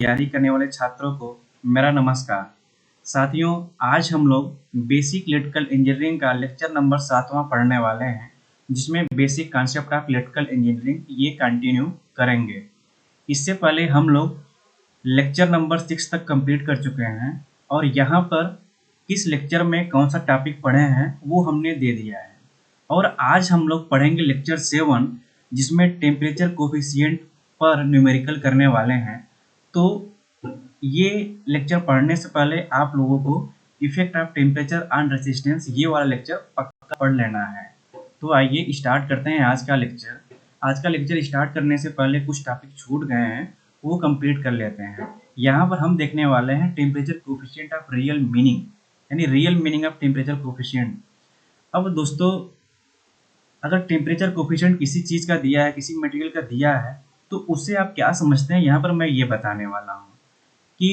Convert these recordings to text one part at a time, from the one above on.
तैयारी करने वाले छात्रों को मेरा नमस्कार। साथियों, आज हम लोग बेसिक इलेक्ट्रिकल इंजीनियरिंग का लेक्चर नंबर 7वां पढ़ने वाले हैं, जिसमें basic concept of electrical engineering ये कंटिन्यू करेंगे। इससे पहले हम लोग लेक्चर नंबर 6 तक कंप्लीट कर चुके हैं और यहाँ पर किस लेक्चर में कौन सा टॉपिक पढ़े हैं वो हमने दे दिया है। और आज हम लोग पढ़ेंगे लेक्चर 7, जिसमें टेम्परेचर कोफिशिएंट पर न्यूमेरिकल करने वाले हैं। तो ये लेक्चर पढ़ने से पहले आप लोगों को effect of temperature on resistance ये वाला लेक्चर पक्का पढ़ लेना है। तो आइए स्टार्ट करते हैं आज का लेक्चर। आज का लेक्चर स्टार्ट करने से पहले कुछ टॉपिक छूट गए हैं, वो कंप्लीट कर लेते हैं। यहाँ पर हम देखने वाले हैं temperature coefficient of real meaning, यानी real meaning of temperature coefficient. अब दोस्तों, अगर टेम्परेचर कोफिशिएंट किसी चीज़ का दिया है, किसी मटेरियल का दिया है, तो उससे आप क्या समझते हैं, यहाँ पर मैं ये बताने वाला हूँ कि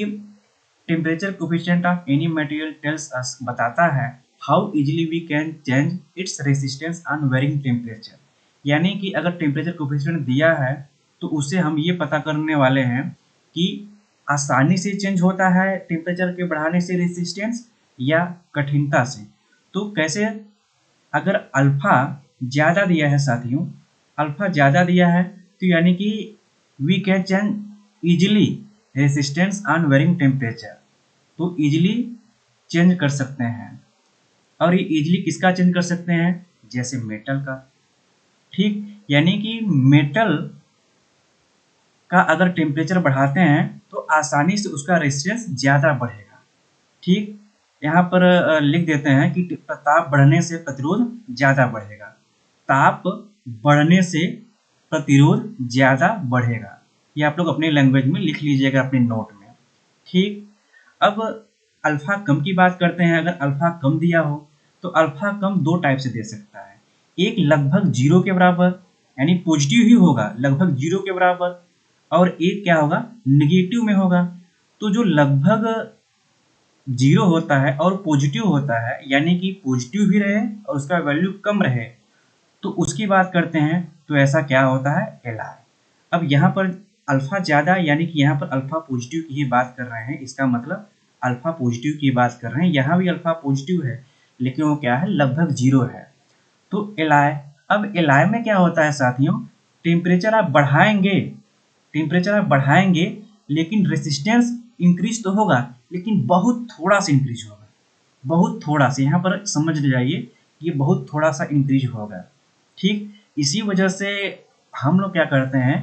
temperature coefficient of any material tells us, बताता है how easily we can change its resistance on varying temperature. यानी कि अगर टेम्परेचर कोफिशिएंट दिया है तो उससे हम ये पता करने वाले हैं कि आसानी से चेंज होता है टेम्परेचर के बढ़ाने से रेजिस्टेंस या कठिनता से। तो कैसे, अगर अल्फा ज़्यादा दिया है साथियों, अल्फा ज़्यादा दिया है तो यानी कि we can change easily resistance on varying temperature, तो इजीली चेंज कर सकते हैं। और ये इजीली किसका चेंज कर सकते हैं, जैसे मेटल का। ठीक, यानी कि मेटल का अगर टेम्परेचर बढ़ाते हैं तो आसानी से उसका रेजिस्टेंस ज़्यादा बढ़ेगा। ठीक, यहाँ पर लिख देते हैं कि ताप बढ़ने से प्रतिरोध ज़्यादा बढ़ेगा। ताप बढ़ने से प्रतिरोध ज़्यादा बढ़ेगा, ये आप लोग अपने लैंग्वेज में लिख लीजिएगा अपने नोट में। ठीक, अब अल्फ़ा कम की बात करते हैं। अगर अल्फ़ा कम दिया हो तो अल्फ़ा कम दो टाइप से दे सकता है। एक लगभग 0 के बराबर, यानी पॉजिटिव ही होगा, लगभग 0 के बराबर, और एक क्या होगा, निगेटिव में होगा। तो जो लगभग 0 होता है और पॉजिटिव होता है, यानी कि पॉजिटिव भी रहे और उसका वैल्यू कम रहे, तो उसकी बात करते हैं तो ऐसा क्या होता है, Li। अब यहाँ पर अल्फा ज़्यादा, यानी कि यहाँ पर अल्फा पॉजिटिव की ही बात कर रहे हैं, इसका मतलब अल्फा पॉजिटिव की बात कर रहे हैं। यहाँ भी अल्फा पॉजिटिव है, लेकिन वो क्या है, लगभग 0 है, तो Li। अब Li में क्या होता है साथियों, टेम्परेचर आप बढ़ाएंगे, टेम्परेचर आप बढ़ाएंगे लेकिन रेजिस्टेंस इंक्रीज तो होगा, लेकिन बहुत थोड़ा सा इंक्रीज होगा, बहुत थोड़ा सा। यहाँ पर समझ जाइए, ये बहुत थोड़ा सा इंक्रीज होगा। ठीक, इसी वजह से हम लोग क्या करते हैं,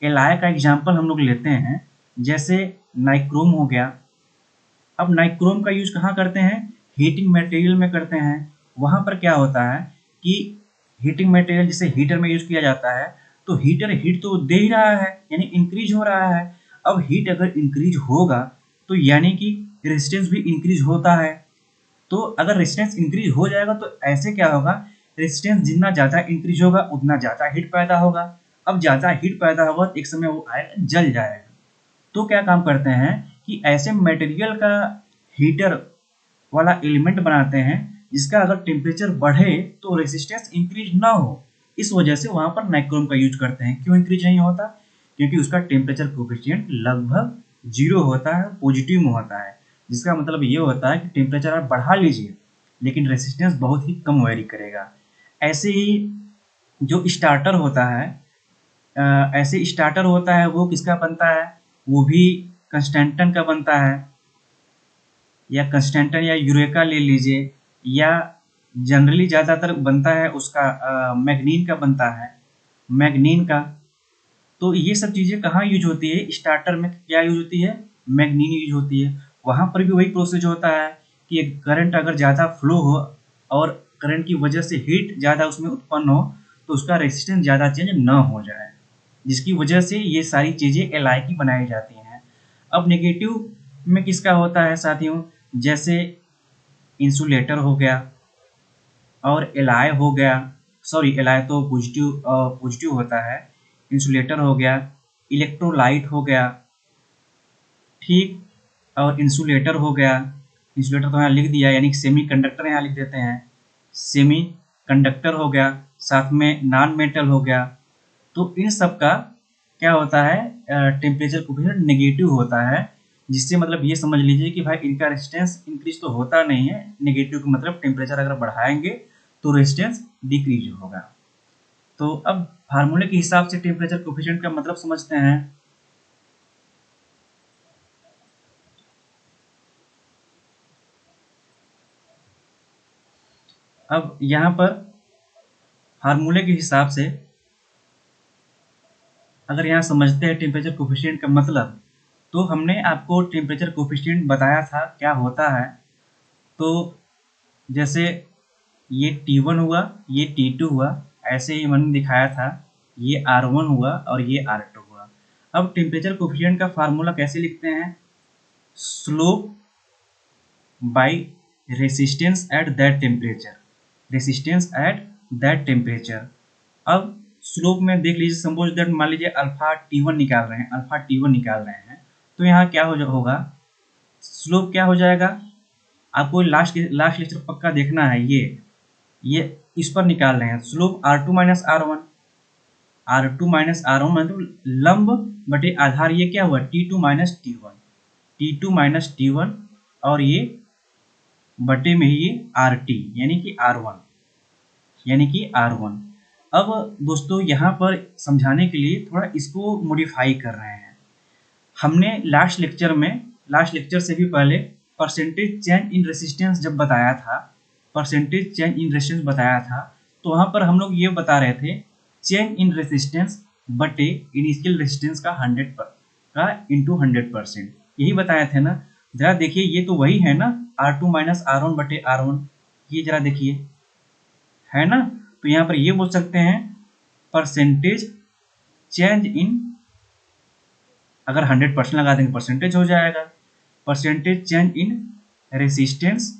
Li का एग्जाम्पल हम लोग लेते हैं, जैसे नाइक्रोम हो गया। अब नाइक्रोम का यूज कहाँ करते हैं, हीटिंग मटेरियल में करते हैं। वहाँ पर क्या होता है कि हीटिंग मटेरियल जैसे हीटर में यूज किया जाता है, तो हीटर हीट तो दे ही रहा है, यानी इंक्रीज हो रहा है। अब हीट अगर इंक्रीज होगा तो यानी कि रेजिस्टेंस भी इंक्रीज होता है। तो अगर रेजिस्टेंस इंक्रीज हो जाएगा तो ऐसे क्या होगा, रेजिस्टेंस जितना ज़्यादा इंक्रीज होगा उतना ज़्यादा हीट पैदा होगा। अब ज़्यादा हीट पैदा होगा तो एक समय वो आएगा, जल जाएगा। तो क्या काम करते हैं कि ऐसे मटेरियल का हीटर वाला एलिमेंट बनाते हैं जिसका अगर टेम्परेचर बढ़े तो रेजिस्टेंस इंक्रीज ना हो। इस वजह से वहाँ पर नाइक्रोम का यूज करते हैं। क्यों इंक्रीज नहीं होता, क्योंकि उसका टेम्परेचर कोफिशिएंट लगभग 0 होता है, पॉजिटिव में होता है। जिसका मतलब ये होता है कि टेम्परेचर आप बढ़ा लीजिए लेकिन रेजिस्टेंस बहुत ही कम वेरी करेगा। ऐसे ही जो स्टार्टर होता है, ऐसे स्टार्टर होता है, वो किसका बनता है, वो भी कंस्टेंटन का बनता है, या कंस्टेंटन या यूरेका ले लीजिए, या जनरली ज़्यादातर बनता है उसका मैग्नीन का बनता है, मैग्नीन का। तो ये सब चीज़ें कहाँ यूज होती है, स्टार्टर में क्या यूज होती है, मैग्नीन यूज होती है। वहाँ पर भी वही प्रोसेस होता है कि करंट अगर ज़्यादा फ्लो हो और करंट की वजह से हीट ज़्यादा उसमें उत्पन्न हो तो उसका रेजिस्टेंस ज़्यादा चेंज ना हो जाए, जिसकी वजह से ये सारी चीज़ें Li की बनाई जाती हैं। अब नेगेटिव में किसका होता है साथियों, जैसे इंसुलेटर हो गया और Li हो गया, सॉरी Li तो पॉजिटिव होता है, इंसुलेटर हो गया, इलेक्ट्रोलाइट हो गया। ठीक, और इंसुलेटर हो गया, इंसुलेटर तो यहाँ लिख दिया, यानी सेमी कंडक्टर यहाँ लिख देते हैं, सेमी कंडक्टर हो गया, साथ में नॉन मेटल हो गया। तो इन सब का क्या होता है, टेम्परेचर कोफिशिएंट नेगेटिव होता है, जिससे मतलब ये समझ लीजिए कि भाई इनका रेजिस्टेंस इंक्रीज तो होता नहीं है। नेगेटिव का मतलब टेम्परेचर अगर बढ़ाएंगे तो रेजिस्टेंस डिक्रीज होगा। तो अब फार्मूले के हिसाब से टेम्परेचर कोफिशिएंट का मतलब समझते हैं। अब यहाँ पर फार्मूले के हिसाब से अगर यहाँ समझते हैं टेम्परेचर कोफिशिएंट का मतलब, तो हमने आपको टेम्परेचर कोफिशिएंट बताया था क्या होता है। तो जैसे ये T1 हुआ, ये T2 हुआ, ऐसे ही मैंने दिखाया था, ये R1 हुआ और ये R2 हुआ। अब टेम्परेचर कोफिशिएंट का फार्मूला कैसे लिखते हैं, slope by resistance at that temperature, resistance at that temperature. अब स्लोप में देख लीजिए, सपोज दैट मान लीजिए अल्फा T1 निकाल रहे हैं, अल्फा T1 निकाल रहे हैं, तो यहाँ क्या होगा, स्लोप क्या हो जाएगा, आपको लास्ट लेक्चर पक्का देखना है। ये इस पर निकाल रहे हैं slope R2 minus R1, R2 minus R1 मतलब लंब बटे आधार, ये क्या हुआ T2 minus T1, T2 minus T1 और ये बटे में ही ये RT यानी कि R1, यानी कि R1। अब दोस्तों यहाँ पर समझाने के लिए थोड़ा इसको मॉडिफाई कर रहे हैं। हमने लास्ट लेक्चर से भी पहले परसेंटेज चेंज इन रेसिस्टेंस जब बताया था, परसेंटेज चेंज इन रेसिस्टेंस बताया था, तो वहाँ पर हम लोग ये बता रहे थे चेंज इन रेसिस्टेंस बटे इनिशियल रेसिस्टेंस का 100 का इंटू 100%, यही बताए थे ना। जरा देखिए ये तो वही है ना, R2 माइनस R1 बटे R1, ये जरा देखिए है ना। तो यहाँ पर ये बोल सकते हैं परसेंटेज चेंज इन, अगर 100% लगा देंगे परसेंटेज हो जाएगा, percentage change in resistance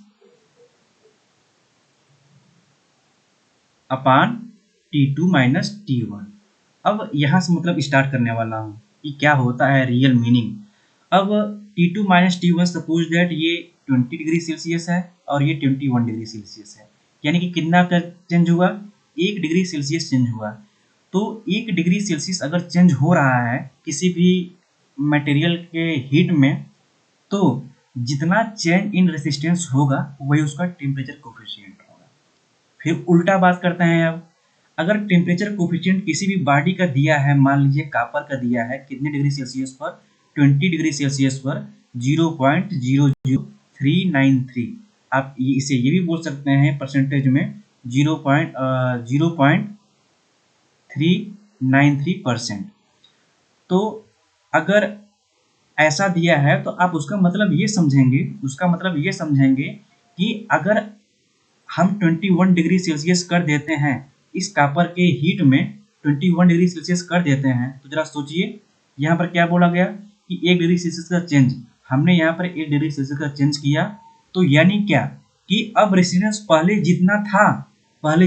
upon T2 minus T1। अब यहाँ से मतलब स्टार्ट करने वाला हूँ कि क्या होता है रियल मीनिंग। अब T2 minus T1 suppose that ये 20 डिग्री सेल्सियस है और ये 21 डिग्री सेल्सियस है, यानी कि कितना का चेंज हुआ, 1 डिग्री सेल्सियस चेंज हुआ। तो 1 डिग्री सेल्सियस अगर चेंज हो रहा है किसी भी मटेरियल के हीट में, तो जितना चेंज इन रेसिस्टेंस होगा वही उसका टेम्परेचर कोफिशिएंट होगा। फिर उल्टा बात करते हैं। अब अगर टेम्परेचर कोफिशिएंट किसी भी बॉडी का दिया है, मान लीजिए कापर का दिया है, कितने डिग्री सेल्सियस पर, 20 डिग्री सेल्सियस पर 0.00393, आप इसे ये भी बोल सकते हैं परसेंटेज में 0.393%। तो अगर ऐसा दिया है तो आप उसका मतलब ये समझेंगे, कि अगर हम 21 डिग्री सेल्सियस कर देते हैं इस कापर के हीट में, 21 डिग्री सेल्सियस कर देते हैं, तो जरा सोचिए यहाँ पर क्या बोला गया कि 1 डिग्री सेल्सियस का चेंज, हमने यहाँ पर 1 डिग्री सेल्सियस का चेंज किया, तो यानी क्या कि अब रेजिस्टेंस पहले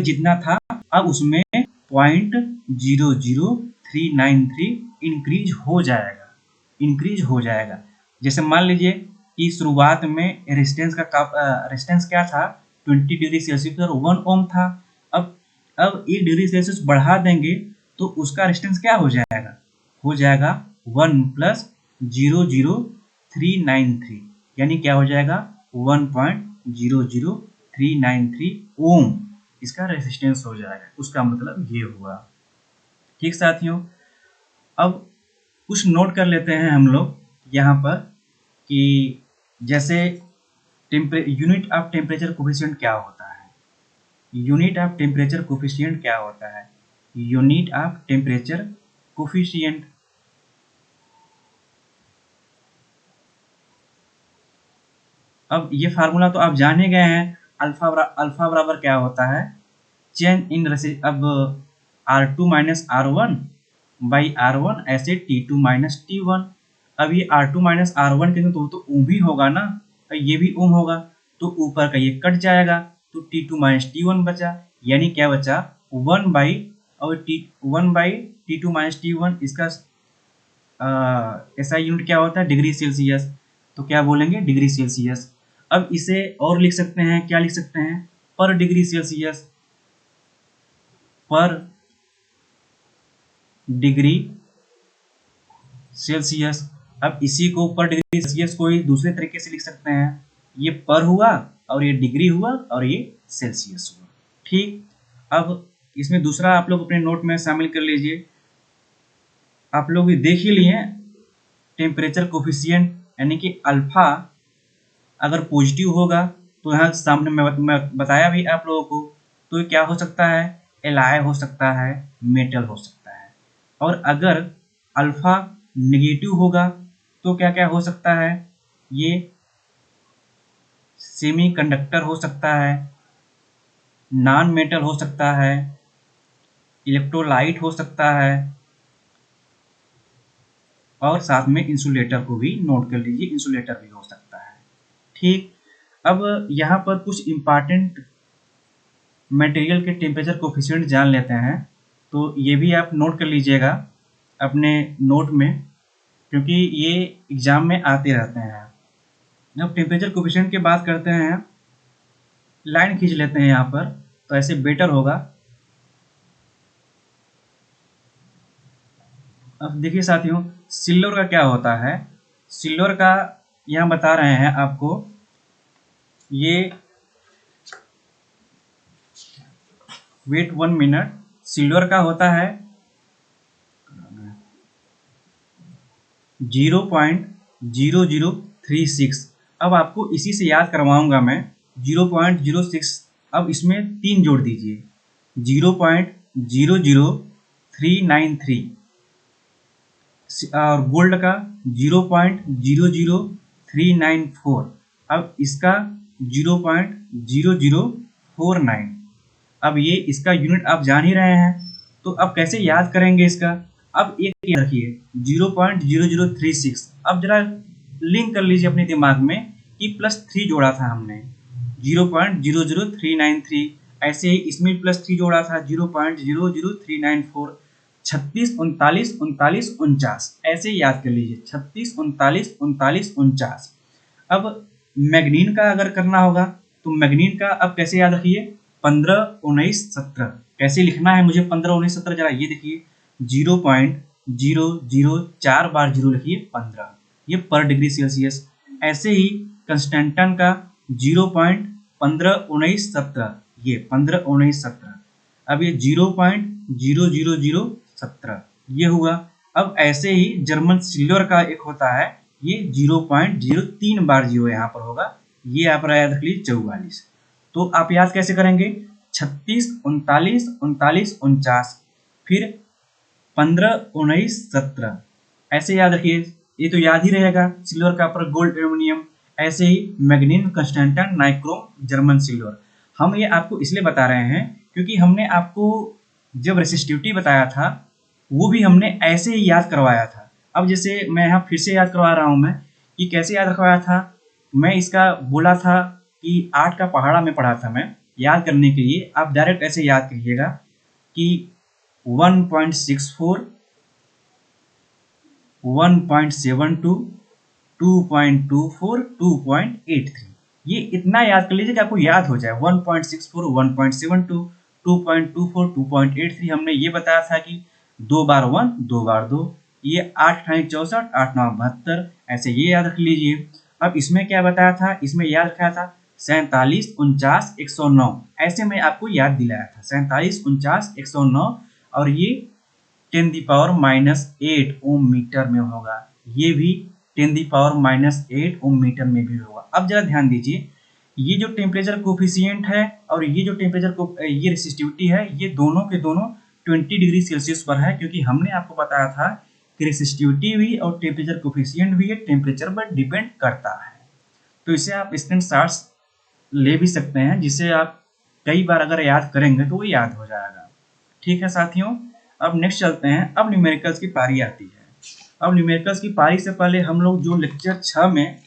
जितना था अब उसमें 0.00393 इंक्रीज हो जाएगा। जैसे मान लीजिए कि शुरुआत में रेजिस्टेंस क्या था, 20 डिग्री सेल्सियस पर 1 ओम था। अब 1 डिग्री सेल्सियस बढ़ा देंगे तो उसका रेजिस्टेंस क्या हो जाएगा 1 प्लस 00393, यानी क्या हो जाएगा 1.00393 ओम इसका रेजिस्टेंस हो जाएगा। उसका मतलब ये हुआ। ठीक साथियों, अब कुछ नोट कर लेते हैं हम लोग यहाँ पर कि जैसे यूनिट ऑफ टेम्परेचर कोफिशिएंट क्या होता है, यूनिट ऑफ टेम्परेचर कोफिशिएंट क्या होता है, यूनिट ऑफ टेम्परेचर कोफिशिएंट। अब ये फार्मूला तो आप जान ही गए हैं, अल्फा बराबर क्या होता है, चेंज इन अब R2 minus R1 by R1 ऐसे T2 माइनस T1। अब ये R2 माइनस R1 के तो ओम ही होगा ना, तो ये भी ओम होगा, तो ऊपर का ये कट जाएगा, तो T2 माइनस T1 बचा, यानी क्या बचा 1 बाई T2 माइनस T1। इसका ऐसा यूनिट क्या होता है डिग्री सेल्सियस, तो क्या बोलेंगे डिग्री सेल्सियस। अब इसे और लिख सकते हैं, क्या लिख सकते हैं, पर डिग्री सेल्सियस, पर डिग्री सेल्सियस। अब इसी को पर डिग्री सेल्सियस को ही दूसरे तरीके से लिख सकते हैं, ये पर हुआ और ये डिग्री हुआ और ये सेल्सियस हुआ। ठीक, अब इसमें दूसरा आप लोग अपने नोट में शामिल कर लीजिए। आप लोग देख ही लिए टेम्परेचर कोफिशिएंट यानी कि अल्फा अगर पॉजिटिव होगा तो यहाँ सामने मैं बताया भी आप लोगों को, तो क्या हो सकता है, एलॉय हो सकता है, मेटल हो सकता है। और अगर अल्फा नेगेटिव होगा तो क्या क्या हो सकता है, ये सेमीकंडक्टर हो सकता है, नॉन मेटल हो सकता है, इलेक्ट्रोलाइट हो सकता है, और साथ में इंसुलेटर को भी नोट कर लीजिए, इंसुलेटर भी हो सकता है। ठीक, अब यहाँ पर कुछ इम्पॉर्टेंट मटेरियल के टेम्परेचर कोफिशिएंट जान लेते हैं, तो ये भी आप नोट कर लीजिएगा अपने नोट में, क्योंकि ये एग्जाम में आते रहते हैं। जब टेम्परेचर कोफिशिएंट की बात करते हैं, लाइन खींच लेते हैं यहाँ पर, तो ऐसे बेटर होगा। अब देखिए साथियों, सिल्वर का क्या होता है, सिल्वर का यहाँ बता रहे हैं आपको, ये वेट 1 मिनट, सिल्वर का होता है 0.0036। अब आपको इसी से याद करवाऊंगा मैं 0.06। अब इसमें 3 जोड़ दीजिए, 0.00393 और गोल्ड का 0.00394। अब इसका 0.0049। अब ये इसका यूनिट आप जान ही रहे हैं, तो अब कैसे याद करेंगे इसका। अब एक याद रखिए 0.0036। अब जरा लिंक कर लीजिए अपने दिमाग में कि +3 जोड़ा था हमने 0.00393, ऐसे ही इसमें +3 जोड़ा था 0.00394। 36 39 39 49 ऐसे याद कर लीजिए, 36 39 39 49। अब मैग्नीन का अगर करना होगा तो मैग्नीन का अब कैसे याद रखिए, 15 19 17। कैसे लिखना है मुझे 15 19 17, जरा ये देखिए 0.004 बार 0 लिखिए 15, ये पर डिग्री सेल्सियस। ऐसे ही कंस्टेंटन का 0.15 19 17, ये 15 19 17। अब ये 0.00017 ये हुआ। अब ऐसे ही जर्मन सिल्वर का एक होता है, ये 0.03 बार 0 यहाँ पर होगा, ये आप याद रख लीजिए 44। तो आप याद कैसे करेंगे, 36 39 39 49, फिर 15 19 17, ऐसे याद रखिए। ये तो याद ही रहेगा, सिल्वर का पर गोल्ड एल्यूमिनियम, ऐसे ही मैग्नीन कंस्टेंटन नाइक्रोम जर्मन सिल्वर। हम ये आपको इसलिए बता रहे हैं क्योंकि हमने आपको जब रेसिस्टिविटी बताया था वो भी हमने ऐसे ही याद करवाया था। अब जैसे मैं यहाँ फिर से याद करवा रहा हूँ मैं कि कैसे याद रखवाया था। मैं इसका बोला था कि 8 का पहाड़ा में पढ़ा था मैं, याद करने के लिए आप डायरेक्ट ऐसे याद करिएगा कि 1.64 1.72 2.24 2.83, ये इतना याद कर लीजिए कि आपको याद हो जाए। 1.64 1.72 2.24 2.83 हमने ये बताया था कि 2 बार 1 2 बार 2, ये 8 × 64 8 9 72, ऐसे ये याद रख लीजिए। अब इसमें क्या बताया था, इसमें याद रखा था 47 49 109, ऐसे मैं आपको याद दिलाया था 47 49 109, और ये 10⁻⁻8 ओम मीटर में होगा, ये भी 10⁻⁸ ओम मीटर में भी होगा। अब जरा ध्यान दीजिए, ये जो टेम्परेचर कोफिशिएंट है और ये जो ये रेसिस्टिविटी है, ये दोनों के दोनों 20 डिग्री सेल्सियस पर है, क्योंकि हमने आपको बताया था कि रेसिस्टिविटी भी और टेम्परेचर कोफिशिएंट भी टेम्परेचर पर डिपेंड करता है। तो इसे आप स्क्रीनशॉट्स ले भी सकते हैं, जिसे आप कई बार अगर याद करेंगे तो वो याद हो जाएगा। ठीक है साथियों, अब नेक्स्ट चलते हैं। अब न्यूमेरिकल्स की पारी आती है। अब न्यूमेरिकल्स की पारी से पहले हम लोग जो लेक्चर 6 में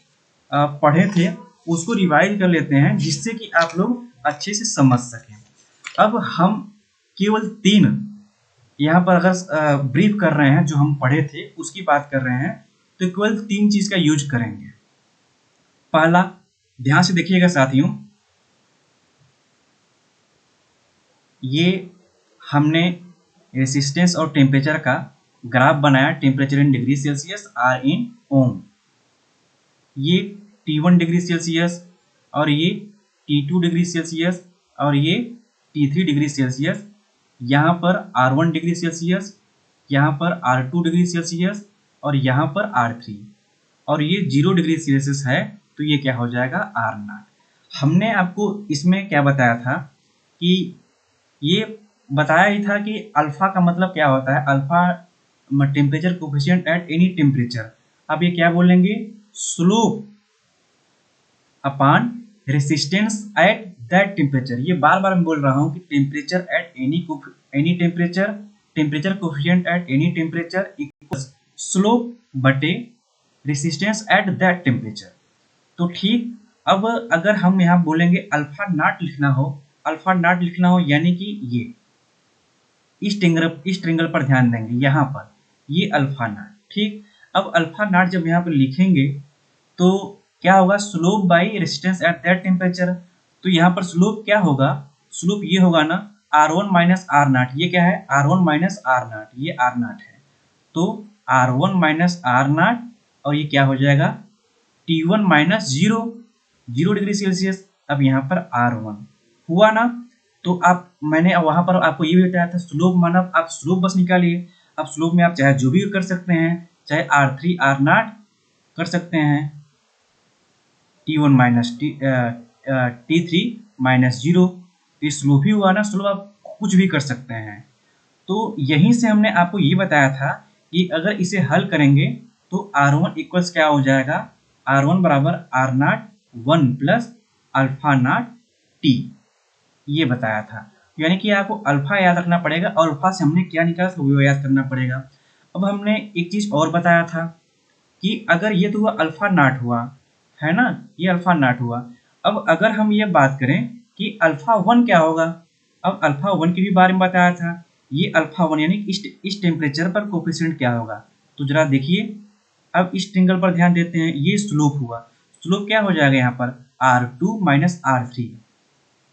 पढ़े थे उसको रिवाइज कर लेते हैं, जिससे कि आप लोग अच्छे से समझ सकें। अब हम केवल 3 यहाँ पर अगर ब्रीफ कर रहे हैं, जो हम पढ़े थे उसकी बात कर रहे हैं, तो केवल 3 चीज का यूज करेंगे। पहला, ध्यान से देखिएगा साथियों, ये हमने रेसिस्टेंस और टेम्परेचर का ग्राफ बनाया temperature in degree Celsius R in ohm. ये T1 डिग्री सेल्सियस और ये T2 डिग्री सेल्सियस और ये T3 डिग्री सेल्सियस, यहाँ पर R1 डिग्री सेल्सियस, यहाँ पर R2 डिग्री सेल्सियस और यहाँ पर R3, और ये 0 डिग्री सेल्सियस है तो ये क्या हो जाएगा R0। हमने आपको इसमें क्या बताया था कि ये बताया ही था कि अल्फा का मतलब क्या होता है, alpha temperature coefficient at any temperature. अब ये क्या बोलेंगे, slope upon resistance at that temperature. ये बार बार मैं बोल रहा हूँ कि temperature at any temperature, temperature coefficient at any temperature equals slope बटे रेसिस्टेंस एट दैट टेम्परेचर। तो ठीक, अब अगर हम यहाँ बोलेंगे अल्फा नॉट लिखना हो, अल्फा नॉट लिखना हो यानी कि ये इस ट्रिंगल पर ध्यान देंगे, यहाँ पर ये अल्फा नॉट। ठीक, अब अल्फा नॉट जब यहाँ पर लिखेंगे तो क्या होगा, slope by resistance at that temperature. तो यहाँ पर स्लोप क्या होगा, स्लोप ये होगा ना R1 माइनस आर नॉट। ये क्या है, R1 माइनस आर नॉट, ये आर नॉट है। तो R1 माइनस आर नॉट और ये क्या हो जाएगा T1 माइनस 0 डिग्री सेल्सियस। अब यहाँ पर R1 हुआ ना, तो आप मैंने वहां पर आपको ये भी बताया था स्लोप माना, आप स्लोप बस निकालिए। अब स्लोप में आप चाहे जो भी कर सकते हैं, चाहे R3 R0 कर सकते हैं, T1 माइनस T3 माइनस 0, ये स्लोप ही हुआ ना, स्लोप आप कुछ भी कर सकते हैं। तो यहीं से हमने आपको ये बताया था कि अगर इसे हल करेंगे तो R1 इक्वल्स क्या हो जाएगा, R1 बराबर R0 1 plus alpha not T, ये बताया था। यानी कि आपको अल्फा याद रखना पड़ेगा और अल्फा से हमने क्या निकाला तो वो याद करना पड़ेगा। अब हमने एक चीज और बताया था कि अगर ये तो हुआ अल्फा नॉट हुआ है ना, ये अल्फा नॉट हुआ। अब अगर हम ये बात करें कि अल्फा 1 क्या होगा, अब अल्फा 1 के भी बारे में बताया था। ये अल्फा 1 यानी इस टेम्परेचर पर कोफिशिएंट क्या होगा, तो जरा देखिए। अब इस ट्रिंगल पर ध्यान देते हैं, ये स्लोप हुआ, स्लोप क्या हो जाएगा यहाँ पर R2 minus R3,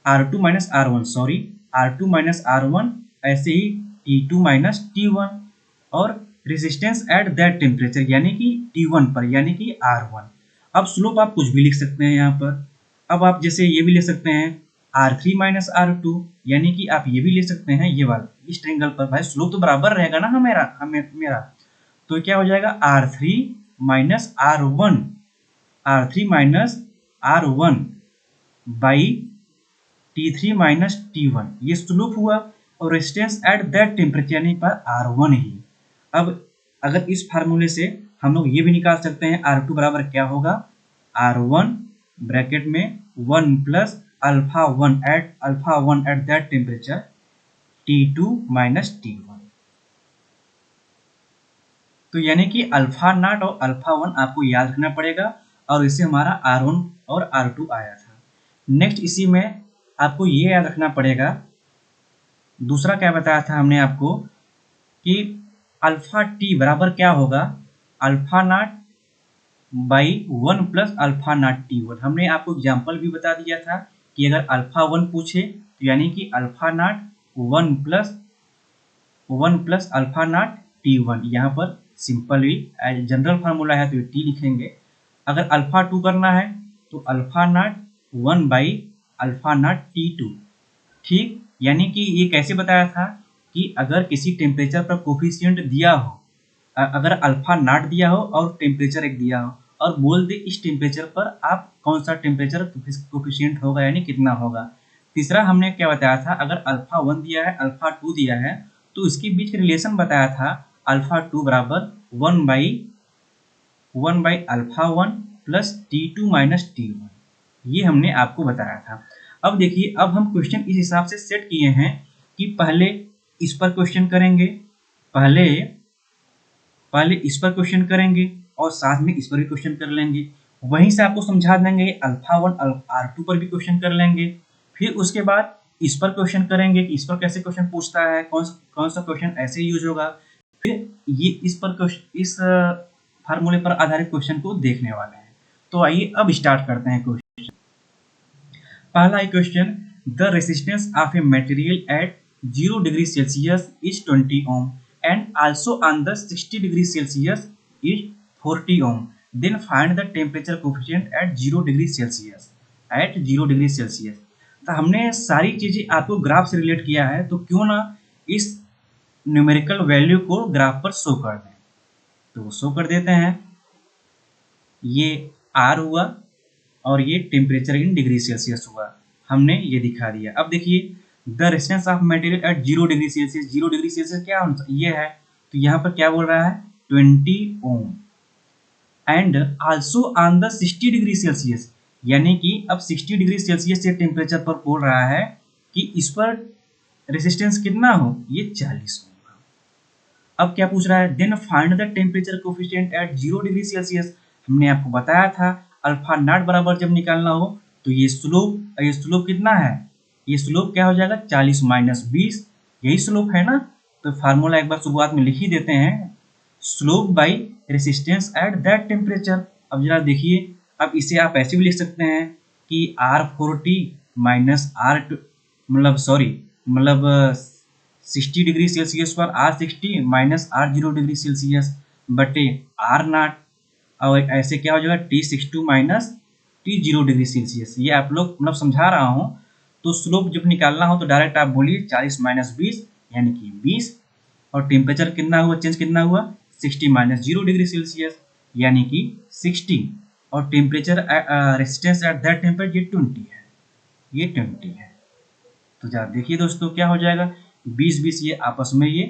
R2 minus R1 sorry, R2 minus R1, ऐसे ही T2 माइनस T1 और रेजिस्टेंस एट दैट टेम्परेचर यानी कि T1 पर यानी कि R1। अब स्लोप आप कुछ भी लिख सकते हैं यहाँ पर। अब आप जैसे ये भी ले सकते हैं R3 माइनस R2, यानी कि आप ये भी ले सकते हैं ये वाला, इस ट्रिंगल पर भाई स्लोप तो बराबर रहेगा ना मेरा। तो क्या हो जाएगा R3 minus R1, R3 minus R1 by T3 minus T1, ये स्लोप हुआ, और रेजिस्टेंस एट दैट टेम्परेचर यानी पर R1 ही। अब अगर इस फार्मूले से हम लोग ये भी निकाल सकते हैं R2 बराबर क्या होगा, R1 ब्रैकेट में 1 plus alpha 1 at that temperature T2 minus T1। तो यानी कि अल्फा नॉट और अल्फा 1 आपको याद रखना पड़ेगा, और इससे हमारा R1 और R2 आया था। नेक्स्ट इसी में आपको ये याद रखना पड़ेगा, दूसरा क्या बताया था हमने आपको कि अल्फा टी बराबर क्या होगा, alpha not by 1 plus alpha not T1। हमने आपको एग्जाम्पल भी बता दिया था कि अगर अल्फा 1 पूछे तो यानी कि alpha not 1 plus alpha not T1। यहाँ पर सिंपल भी जनरल फार्मूला है तो T लिखेंगे। अगर अल्फा 2 करना है तो alpha not 1 by alpha not T2। ठीक, यानी कि ये कैसे बताया था कि अगर किसी टेम्परेचर पर कोफिशिएंट दिया हो, अगर अल्फा नॉट दिया हो और टेम्परेचर एक दिया हो, और बोल दे इस टेम्परेचर पर आप कौन सा टेम्परेचर कोफिशिएंट होगा यानी कितना होगा। तीसरा हमने क्या बताया था, अगर अल्फा 1 दिया है अल्फा 2 दिया है तो इसके बीच रिलेशन बताया था, अल्फा 2 बराबर 1 by alpha 1 plus T2 minus T1, ये हमने आपको बताया था। अब देखिए, अब हम क्वेश्चन इस हिसाब से सेट किए हैं कि पहले इस पर क्वेश्चन करेंगे, पहले इस पर क्वेश्चन करेंगे और साथ में इस पर भी क्वेश्चन कर लेंगे। वहीं से आपको समझा देंगे अल्फा 1 R2 पर भी क्वेश्चन कर लेंगे। फिर उसके बाद इस पर क्वेश्चन करेंगे कि इस पर कैसे क्वेश्चन पूछता है, कौन सा क्वेश्चन ऐसे यूज होगा। फिर ये इस फार्मूले पर आधारित क्वेश्चन को देखने वाले हैं। तो आइए अब स्टार्ट करते हैं क्वेश्चन। पहला question, the resistance of a material at 0 degree Celsius is 20 ohm and also on the 60 degree Celsius is 40 ohm. Then find the temperature coefficient at 0 degree Celsius. At 0 degree Celsius. तो हमने सारी चीजें आपको graph से relate किया है, तो क्यों ना इस न्यूमेरिकल वैल्यू को ग्राफ पर शो कर दें। तो शो कर देते हैं। ये R हुआ और ये टेम्परेचर इन डिग्री सेल्सियस हुआ, हमने ये दिखा दिया। अब देखिए the resistance of material at 0 degree Celsius. 0 degree Celsius क्या ये है, तो यहाँ पर क्या बोल रहा है 20 ohm. And also on the 60 degree Celsius, यानी कि अब 60 डिग्री सेल्सियस से टेम्परेचर पर बोल रहा है कि इस पर रेजिस्टेंस कितना हो, ये 40 ओम का। अब क्या पूछ रहा है, then find the temperature coefficient at 0 degree Celsius. हमने आपको बताया था अल्फा नॉट बराबर जब निकालना हो तो ये स्लोप कितना है, ये स्लोप क्या हो जाएगा 40 माइनस 20, यही स्लोप है ना। तो फार्मूला एक बार शुरुआत में लिख ही देते हैं, slope by resistance at that temperature. अब जरा देखिए, अब इसे आप ऐसे भी लिख सकते हैं कि R40 माइनस मतलब 60 डिग्री सेल्सियस पर R60 minus R0 degree Celsius बटे R नॉट, और ऐसे क्या हो जाएगा T62 minus T0 degree Celsius. ये आप लोग मतलब समझा रहा हूँ। तो स्लोप जब निकालना हो तो डायरेक्ट आप बोलिए 40 माइनस 20 यानी कि 20, और टेम्परेचर कितना हुआ, चेंज कितना हुआ 60 माइनस 0 डिग्री सेल्सियस यानी कि 60, और temperature resistance at that temperature ये 20 है, ये 20 है। तो जरा देखिए दोस्तों क्या हो जाएगा, 20 ये आपस में ये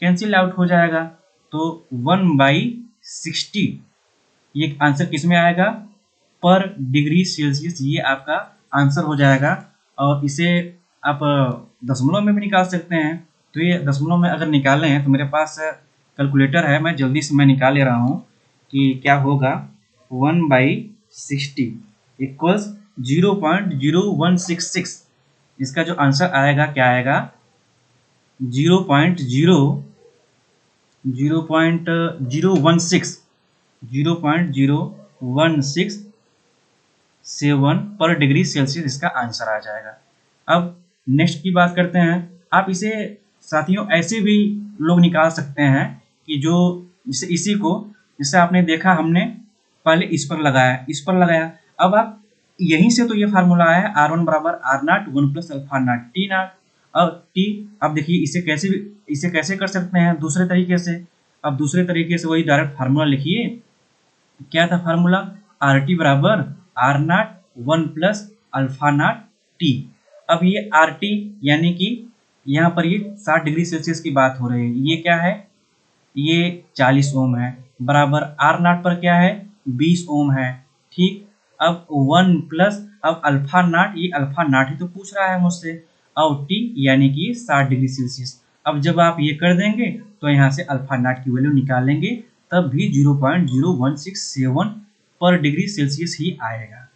कैंसिल आउट हो जाएगा। तो 1/60 ये आंसर किस में आएगा, पर डिग्री सेल्सियस, ये आपका आंसर हो जाएगा। और इसे आप दशमलव में भी निकाल सकते हैं। तो ये दशमलव में अगर निकालें हैं तो मेरे पास कैलकुलेटर है, मैं जल्दी से मैं निकाल ले रहा हूँ कि क्या होगा। 1/60 इक्वल्स 0.0166। इसका जो आंसर आएगा क्या आएगा 0.0167 पर डिग्री सेल्सियस इसका आंसर आ जाएगा। अब नेक्स्ट की बात करते हैं। आप इसे साथियों ऐसे भी लोग निकाल सकते हैं कि जो जिसे आपने देखा हमने पहले इस पर लगाया। अब आप यहीं से तो ये फार्मूला आया R1 बराबर R not 1 plus alpha not T not. अब देखिए इसे कैसे कर सकते हैं दूसरे तरीके से। अब दूसरे तरीके से वही डायरेक्ट फार्मूला लिखिए। क्या था फार्मूला, RT बराबर R not 1 plus alpha not T। अब ये RT यानी कि यहाँ पर ये 60 डिग्री सेल्सियस की बात हो रही है, ये क्या है, ये 40 ओम है, बराबर R नॉट पर क्या है 20 ओम है। ठीक, अब 1 प्लस, अब अल्फा नॉट, ये अल्फा नॉट ही तो पूछ रहा है मुझसे, और T यानी कि 60 डिग्री सेल्सियस। अब जब आप ये कर देंगे तो यहाँ से अल्फा नॉट की वैल्यू निकाल लेंगे, तब भी 0.0167 पर डिग्री सेल्सियस ही आएगा।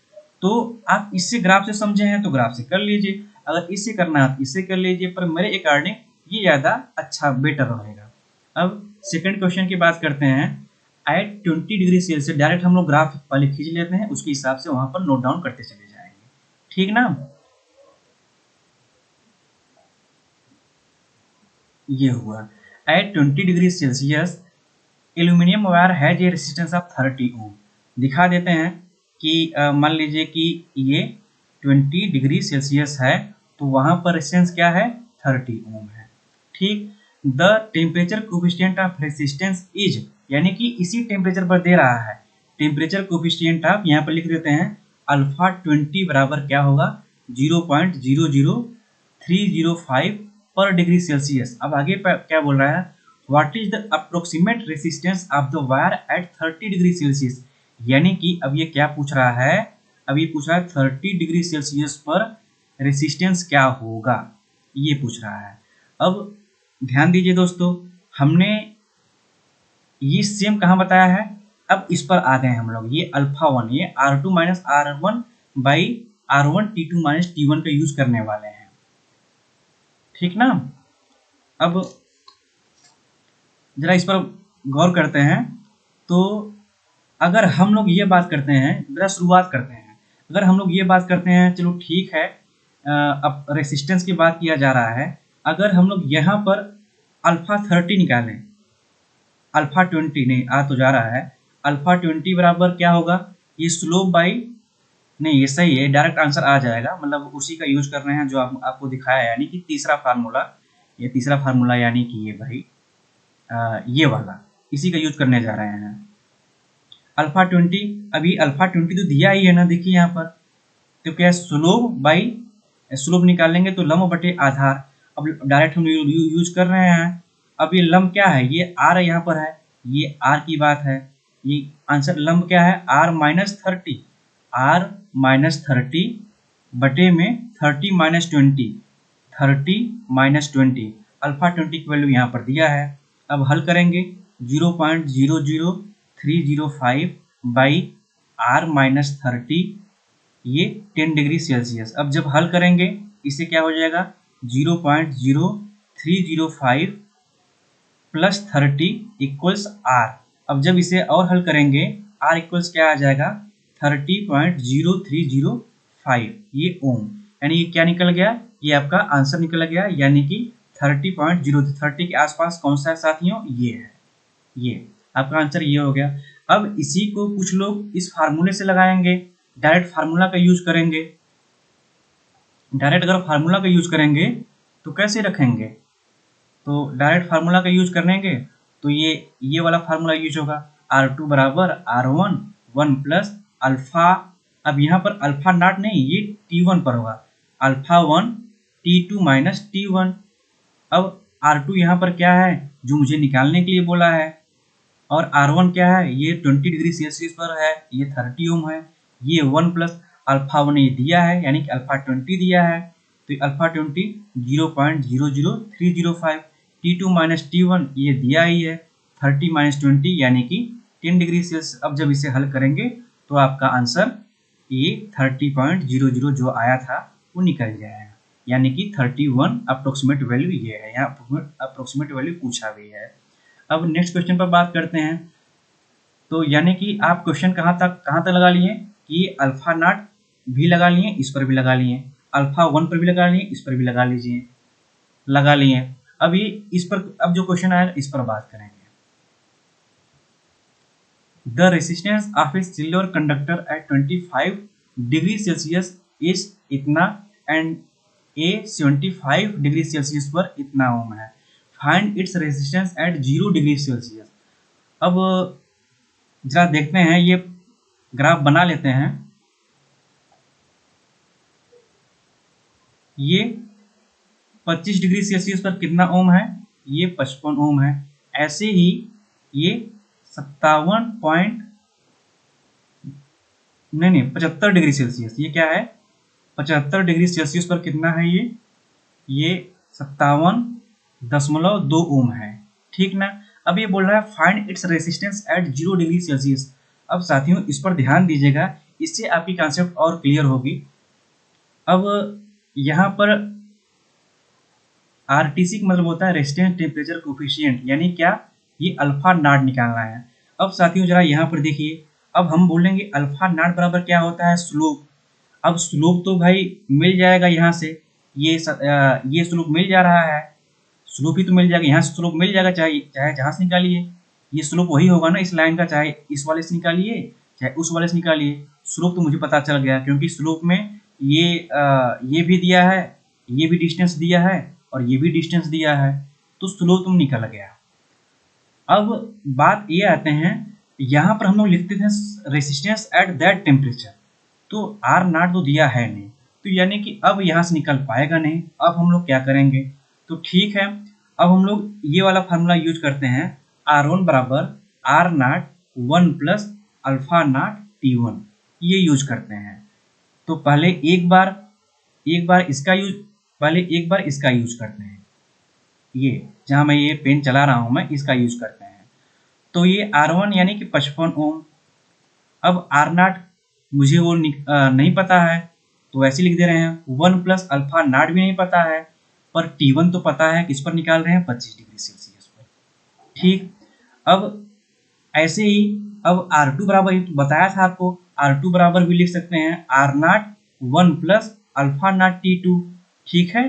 तो आप इससे ग्राफ से समझे हैं तो ग्राफ से कर लीजिए, अगर इससे करना है तो इससे कर लीजिए, पर मेरे अकॉर्डिंग ये ज़्यादा अच्छा बेटर रहेगा। अब सेकंड क्वेश्चन की बात करते हैं। एट 20 डिग्री सेल्सियस, डायरेक्ट हम लोग ग्राफ पहले खींच लेते हैं, उसके हिसाब से वहां पर नोट डाउन करते चले जाएंगे, ठीक ना। ये हुआ at 20 degree Celsius aluminium wire has a resistance of 30 ohm. दिखा देते हैं कि मान लीजिए कि ये 20 डिग्री सेल्सियस है तो वहां पर रेजिस्टेंस क्या है 30 ओम है। ठीक, the temperature coefficient of resistance is, यानी कि इसी टेम्परेचर पर दे रहा है। टेम्परेचर कोफिशिएंट आप यहाँ पर लिख देते हैं अल्फा 20 बराबर क्या होगा 0.00305 पर डिग्री सेल्सियस। अब आगे क्या बोल रहा है, what is the approximate resistance of the wire eight 30 degree Celsius. यानी कि अब ये क्या पूछ रहा है, अब ये पूछ रहा है 30 डिग्री सेल्सियस पर रेसिस्टेंस क्या होगा, ये पूछ रहा है। अब ध्यान दीजिए दोस्तों, हमने ये सेम कहाँ बताया है, अब इस पर आ गए हम लोग, ये अल्फा 1, ये R2 minus R1 by R1 T2 minus T1 का यूज करने वाले हैं, ठीक ना। अब जरा इस पर गौर करते हैं। तो अगर हम लोग ये बात करते हैं, जरा शुरुआत करते हैं, अगर हम लोग ये बात करते हैं, चलो ठीक है, अब रेसिस्टेंस की बात किया जा रहा है, अगर हम लोग यहाँ पर अल्फा 30 निकालें अल्फा 20 नहीं आ तो जा रहा है, अल्फा 20 बराबर क्या होगा, ये स्लोप बाई, नहीं ये सही है, डायरेक्ट आंसर आ जाएगा, मतलब उसी का यूज कर रहे हैं जो आपको दिखाया है, यानी कि तीसरा फार्मूला, ये तीसरा फार्मूला यानी कि ये भाई ये वाला, इसी का यूज करने जा रहे हैं। अल्फा 20, अभी अल्फा 20 तो दिया ही है ना, देखिए यहाँ पर, तो क्या स्लोप बाई, स्लोप निकालेंगे तो लंब बटे आधार, अब डायरेक्ट हम यूज कर रहे हैं। अब ये लंब क्या है, ये आर यहाँ पर है, ये आर की बात है, ये आंसर लंब क्या है, आर माइनस 30, आर माइनस 30 बटे में 30 माइनस 20, 30 माइनस 20, अल्फा 20 की वैल्यू यहाँ पर दिया है। अब हल करेंगे 0.00305 बाई आर माइनस 30, ये 10 डिग्री सेल्सियस। अब जब हल करेंगे इसे क्या हो जाएगा, 0.0305 प्लस 30 इक्वल्स आर। अब जब इसे और हल करेंगे आर इक्वल्स क्या आ जाएगा, 30.0305, ये ओम, यानी ये क्या निकल गया, ये आपका आंसर निकल गया, यानी कि 30.030 के आसपास कौन सा है साथियों, ये है, ये आपका आंसर ये हो गया। अब इसी को कुछ लोग इस फार्मूले से लगाएंगे, डायरेक्ट फार्मूला का यूज करेंगे, डायरेक्ट अगर फार्मूला का यूज करेंगे तो कैसे रखेंगे, तो डायरेक्ट फार्मूला का यूज करेंगे तो ये वाला फार्मूला यूज होगा, R2 बराबर R1 1 प्लस अल्फा, अब यहाँ पर अल्फा नॉट नहीं, ये T1 पर होगा, अल्फा 1 T2 माइनस T1। अब R2 यहाँ पर क्या है जो मुझे निकालने के लिए बोला है, और R1 क्या है, ये 20 डिग्री सेल्सियस पर है, ये 30 ओम है, ये 1 प्लस अल्फा 1 ये दिया है, यानी कि अल्फा 20 दिया है, तो अल्फा 20 0.00305, T2 माइनस T1 ये दिया ही है, 30 माइनस 20 यानी कि 10 डिग्री सेल्सियस। अब जब इसे हल करेंगे तो आपका आंसर ये 30.00 जो आया था वो निकल जाएगा, यानी कि 31 अप्रोक्सीमेट वैल्यू ये है, यहाँ अप्रोक्सीमेट वैल्यू पूछा भी है। अब नेक्स्ट क्वेश्चन पर बात करते हैं, तो यानी कि आप क्वेश्चन कहाँ तक लगा लिए कि अल्फा नॉट भी लगा लिए, इस पर भी लगा लिए, अल्फा 1 पर भी लगा लिए, इस पर भी लगा लीजिए, लगा लिए। अब ये इस पर, अब जो क्वेश्चन आएगा इस पर बात करेंगे। The resistance of a silver conductor at 25 degree Celsius is इतना एंड ए 75 डिग्री सेल्सियस पर इतना ओम है, find its resistance at 0 degree Celsius. अब जरा देखते हैं, ये ग्राफ बना लेते हैं, ये 25 डिग्री सेल्सियस पर कितना ओम है, ये 55 ओम है, ऐसे ही ये 75 डिग्री सेल्सियस, ये क्या है 75 डिग्री सेल्सियस पर कितना है, ये 57.2 ओम है, ठीक ना। अब ये बोल रहा है find its resistance at 0 degree Celsius. अब साथियों इस पर ध्यान दीजिएगा, इससे आपकी कॉन्सेप्ट और क्लियर होगी। अब यहाँ पर आरटीसी का मतलब होता है रेजिस्टेंस टेम्परेचर कोफिशिएंट, यानी क्या, ये अल्फा नॉट निकालना है। अब साथियों जरा यहाँ पर देखिए, अब हम बोलेंगे अल्फा नॉट बराबर क्या होता है, स्लोप। अब स्लोप तो भाई मिल जाएगा यहाँ से, ये स्लोप मिल जा रहा है, स्लोप ही तो मिल जाएगा, यहाँ से स्लोप मिल जाएगा, चाहे जहाँ से निकालिए, ये स्लोप वही होगा ना इस लाइन का, चाहे इस वाले से निकालिए चाहे उस वाले से निकालिए, स्लोप तो मुझे पता चल गया, क्योंकि स्लोप में ये भी दिया है, ये भी डिस्टेंस दिया है और ये भी डिस्टेंस दिया है, तो स्लोप तुम निकल गया। अब बात ये आते हैं, यहाँ पर हम लोग लिखते थे रेसिस्टेंस एट दैट टेम्परेचर, तो आर नॉट तो दिया है नहीं, तो यानी कि अब यहाँ से निकल पाएगा नहीं। अब हम लोग क्या करेंगे, तो ठीक है, अब हम लोग ये वाला फार्मूला यूज करते हैं, R1 बराबर R not 1 plus alpha not T1, ये यूज करते हैं। तो पहले एक बार इसका यूज करते हैं, ये जहाँ मैं ये पेन चला रहा हूँ मैं इसका यूज करते हैं, तो ये R1 यानी कि 55 ओम। अब आर नॉट मुझे वो नहीं पता है, तो ऐसे लिख दे रहे हैं, 1 प्लस अल्फा नॉट भी नहीं पता है, पर T1 तो पता है, किस पर निकाल रहे हैं, 25 डिग्री सेल्सियस पर, ठीक। अब ऐसे ही अब R2 बराबर बताया था आपको, R2 बराबर भी लिख सकते हैं R not 1 plus alpha not T2, ठीक है।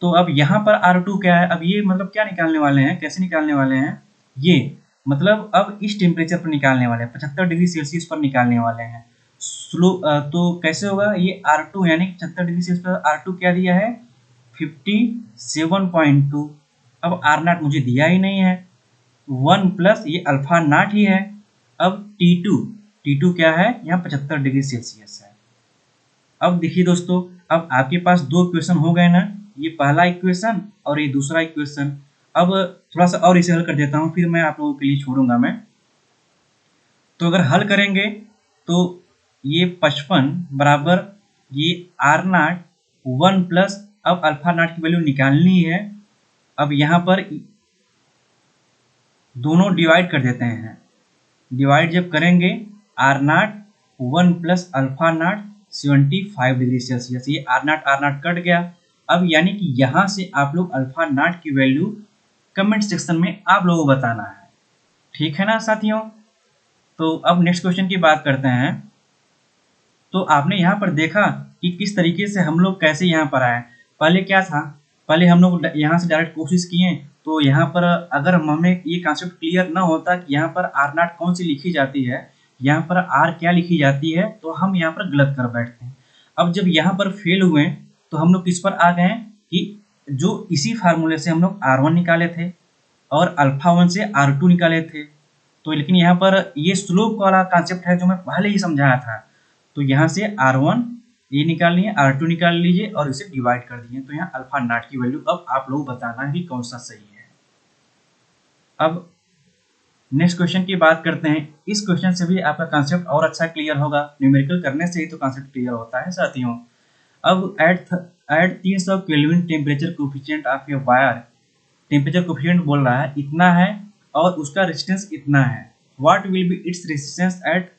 तो अब यहाँ पर R2 क्या है, अब ये मतलब क्या निकालने वाले हैं, कैसे निकालने वाले हैं, ये मतलब अब इस टेम्परेचर पर निकालने वाले हैं, 75 डिग्री सेल्सियस पर निकालने वाले हैं। स्लो तो कैसे होगा, ये R2 यानी 75 डिग्री सेल्सियस पर R2 क्या दिया है, 57.2। अब R नॉट मुझे दिया ही नहीं है, 1 प्लस ये अल्फा नॉट ही है। अब T2 क्या है, यहाँ 75 डिग्री सेल्सियस है। अब देखिए दोस्तों, अब आपके पास दो इक्वेशन हो गए ना, ये पहला इक्वेशन और ये दूसरा इक्वेशन। अब थोड़ा सा और इसे हल कर देता हूँ, फिर मैं आप लोगों के लिए छोड़ूंगा मैं। तो अगर हल करेंगे तो ये 55 बराबर ये आर नाट 1 प्लस, अब अल्फा नाट की वैल्यू निकालनी है। अब यहाँ पर दोनों डिवाइड कर देते हैं, डिवाइड जब करेंगे R not 1 plus alpha not 75 degree Celsius, ये आर नाट कट गया। अब यानी कि यहाँ से आप लोग अल्फा नाट की वैल्यू कमेंट सेक्शन में आप लोगों को बताना है, ठीक है ना साथियों। तो अब नेक्स्ट क्वेश्चन की बात करते हैं। तो आपने यहाँ पर देखा कि किस तरीके से हम लोग कैसे यहाँ पर आए। पहले क्या था, पहले हम लोग यहाँ से डायरेक्ट कोशिश किए, तो यहाँ पर अगर हमें ये कॉन्सेप्ट क्लियर ना होता कि यहाँ पर आर नाट कौन सी लिखी जाती है, यहाँ पर आर क्या लिखी जाती है, तो हम यहाँ पर गलत कर बैठते हैं। अब जब यहाँ पर फेल हुए तो हम लोग किस पर आ गए कि जो इसी फार्मूले से हम लोग R1 निकाले थे और अल्फा 1 से R2 निकाले थे। तो लेकिन यहाँ पर ये स्लोप वाला कॉन्सेप्ट है जो मैं पहले ही समझाया था। तो यहाँ से R1 ये निकाल लिए, R2 निकाल लीजिए और इसे डिवाइड कर दिए। तो यहाँ अल्फा नाट की वैल्यू अब आप लोग बताना है कि कौन सा सही है। अब नेक्स्ट क्वेश्चन की बात करते हैं। इस क्वेश्चन से भी आपका कॉन्सेप्ट और अच्छा क्लियर होगा, न्यूमेरिकल करने से ही तो कॉन्सेप्ट क्लियर होता है साथियों। अब at 300 Kelvin temperature coefficient of a wire, temperature coefficient बोल रहा है इतना है और उसका रेजिस्टेंस इतना है। What will be its resistance at